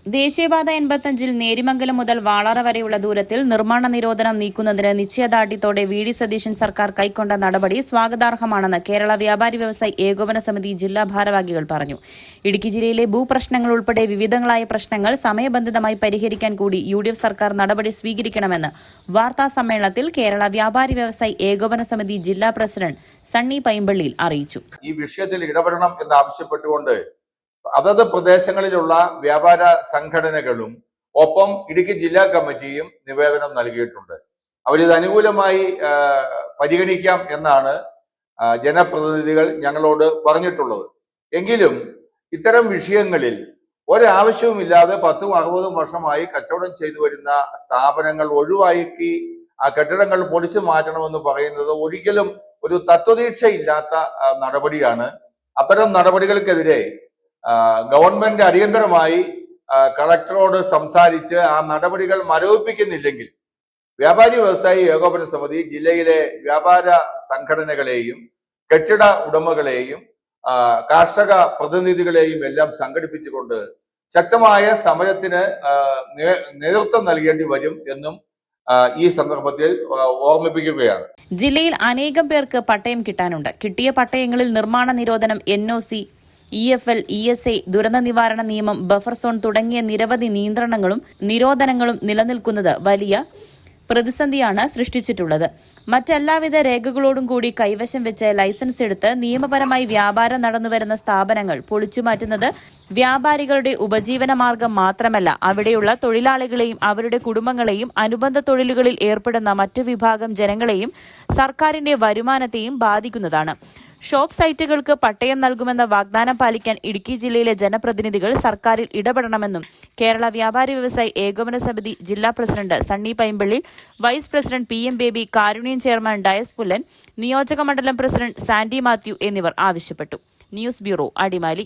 ദേശീയപാത 85-ൽ നേരിമംഗലം മുതൽ വാളാറ വരെയുള്ള ദൂരത്തിൽ നിർമ്മാണ നിരോധനം നീക്കുന്നതിന് നിശ്ചയദാർഢ്യത്തോടെ വി.ഡി. സതീശൻ സർക്കാർ കൈക്കൊണ്ട നടപടി സ്വാഗതാർഹമാണെന്ന് കേരള വ്യാപാരി വ്യവസായി ഏകോപന സമിതി ജില്ലാ ഭാരവാഹികൾ പറഞ്ഞു. ഇടുക്കി ജില്ലയിലെ ഭൂപ്രശ്നങ്ങൾ ഉൾപ്പെടെ വിവിധങ്ങളായ പ്രശ്നങ്ങൾ സമയബന്ധിതമായി പരിഹരിക്കാൻ കൂടി യു.ഡി.എഫ് സർക്കാർ നടപടി സ്വീകരിക്കണമെന്ന് വാർത്താസമ്മേളനത്തിൽ കേരള വ്യാപാരി വ്യവസായി ഏകോപന സമിതി ജില്ലാ പ്രസിഡന്റ് സണ്ണി പൈമ്പള്ളിയിൽ അറിയിച്ചു. ഈ വിഷയത്തിൽ ഇടപെടണം എന്നാവശ്യപ്പെട്ടുകൊണ്ട് അതത് പ്രദേശങ്ങളിലുള്ള വ്യാപാര സംഘടനകളും ഒപ്പം ഇടുക്കി ജില്ലാ കമ്മിറ്റിയും നിവേദനം നൽകിയിട്ടുണ്ട്. അവരിത് അനുകൂലമായി പരിഗണിക്കാം എന്നാണ് ജനപ്രതിനിധികൾ ഞങ്ങളോട് പറഞ്ഞിട്ടുള്ളത്. എങ്കിലും ഇത്തരം വിഷയങ്ങളിൽ ഒരാവശ്യവുമില്ലാതെ 10-60 വർഷമായി കച്ചവടം ചെയ്തു വരുന്ന സ്ഥാപനങ്ങൾ ഒഴിവാക്കി ആ കെട്ടിടങ്ങൾ പൊളിച്ചു മാറ്റണമെന്ന് പറയുന്നത് ഒരിക്കലും ഒരു തത്വദീക്ഷയില്ലാത്ത നടപടിയാണ്. അത്തരം നടപടികൾക്കെതിരെ ഗവൺമെന്റ് അടിയന്തരമായി കളക്ടറോട് സംസാരിച്ച് ആ നടപടികൾ മരവിപ്പിക്കുന്നില്ലെങ്കിൽ വ്യാപാരി വ്യവസായി ഏകോപന സമിതി ജില്ലയിലെ വ്യാപാര സംഘടനകളെയും കെട്ടിട ഉടമകളെയും കാർഷിക പ്രതിനിധികളെയും എല്ലാം സംഘടിപ്പിച്ചുകൊണ്ട് ശക്തമായ സമരത്തിന് നേതൃത്വം നൽകേണ്ടി വരും എന്നും ഈ സന്ദർഭത്തിൽ ഓർമ്മിപ്പിക്കുകയാണ്. ജില്ലയിൽ അനേകം പേർക്ക് പട്ടയം കിട്ടാനുണ്ട്. കിട്ടിയ പട്ടയങ്ങളിൽ നിർമ്മാണ നിരോധനം, NOC, EFL, ESA, ദുരന്ത നിവാരണ നിയമം, ബഫർ സോൺ തുടങ്ങിയ നിരവധി നിരോധനങ്ങളും നിലനിൽക്കുന്നത് വലിയ പ്രതിസന്ധിയാണ് സൃഷ്ടിച്ചിട്ടുള്ളത്. മറ്റെല്ലാവിധ രേഖകളോടും കൂടി കൈവശം വെച്ച് ലൈസൻസ് എടുത്ത് നിയമപരമായി വ്യാപാരം നടന്നുവരുന്ന സ്ഥാപനങ്ങൾ പൊളിച്ചുമാറ്റുന്നത് വ്യാപാരികളുടെ ഉപജീവന മാർഗം മാത്രമല്ല, അവിടെയുള്ള തൊഴിലാളികളെയും അവരുടെ കുടുംബങ്ങളെയും അനുബന്ധ തൊഴിലുകളിൽ ഏർപ്പെടുന്ന മറ്റു വിഭാഗം ജനങ്ങളെയും സർക്കാരിന്റെ വരുമാനത്തെയും ബാധിക്കുന്നതാണ്. ഷോപ്പ് സൈറ്റുകൾക്ക് പട്ടയം നൽകുമെന്ന വാഗ്ദാനം പാലിക്കാൻ ഇടുക്കി ജില്ലയിലെ ജനപ്രതിനിധികൾ സർക്കാരിൽ ഇടപെടണമെന്നും കേരള വ്യാപാരി വ്യവസായി ഏകോപന സമിതി ജില്ലാ president Sunny Paimpally, vice president PM Baby, Karunyam chairman Dias Pullan, നിയോജക മണ്ഡലം പ്രസിഡന്റ് സാൻഡി മാത്യു എന്നിവർ ആവശ്യപ്പെട്ടു. News bureau, Adimali.